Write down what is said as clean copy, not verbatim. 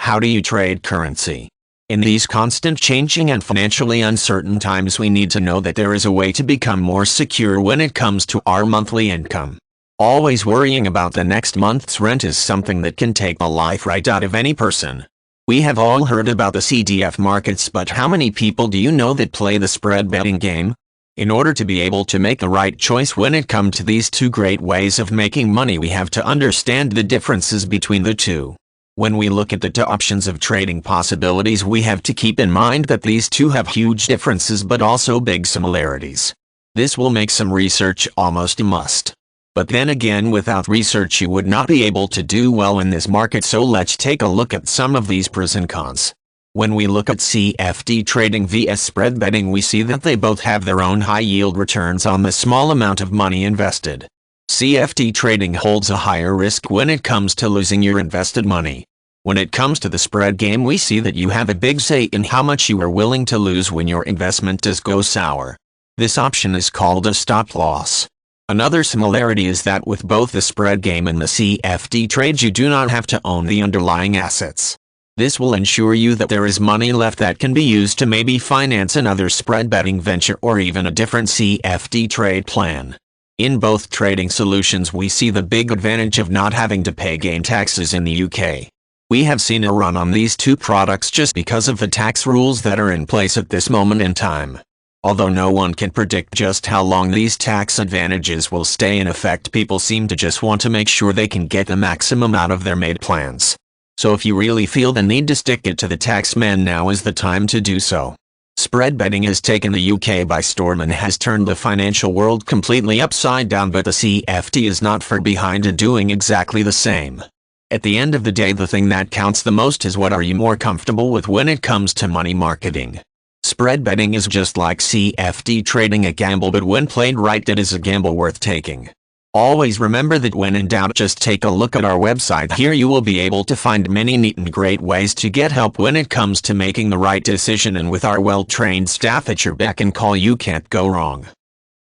How do you trade currency? In these constant changing and financially uncertain times, we need to know that there is a way to become more secure when it comes to our monthly income. Always worrying about the next month's rent is something that can take the life right out of any person. We have all heard about the CDF markets, but how many people do you know that play the spread betting game? In order to be able to make the right choice when it comes to these two great ways of making money, we have to understand the differences between the two. When we look at the two options of trading possibilities, we have to keep in mind that these two have huge differences but also big similarities. This will make some research almost a must. But then again, without research you would not be able to do well in this market, so let's take a look at some of these pros and cons. When we look at CFD trading vs spread betting, we see that they both have their own high yield returns on the small amount of money invested. CFD trading holds a higher risk when it comes to losing your invested money. When it comes to the spread game, we see that you have a big say in how much you are willing to lose when your investment does go sour. This option is called a stop loss. Another similarity is that with both the spread game and the CFD trades, you do not have to own the underlying assets. This will ensure you that there is money left that can be used to maybe finance another spread betting venture or even a different CFD trade plan. In both trading solutions, we see the big advantage of not having to pay gain taxes in the UK. We have seen a run on these two products just because of the tax rules that are in place at this moment in time. Although no one can predict just how long these tax advantages will stay in effect, people seem to just want to make sure they can get the maximum out of their made plans. So if you really feel the need to stick it to the tax man, now is the time to do so. Spread betting has taken the UK by storm and has turned the financial world completely upside down, but the CFD is not far behind in doing exactly the same. At the end of the day, the thing that counts the most is what are you more comfortable with when it comes to money marketing. Spread betting is just like CFD trading, a gamble, but when played right, it is a gamble worth taking. Always remember that when in doubt, just take a look at our website. Here you will be able to find many neat and great ways to get help when it comes to making the right decision, and with our well-trained staff at your beck and call, you can't go wrong.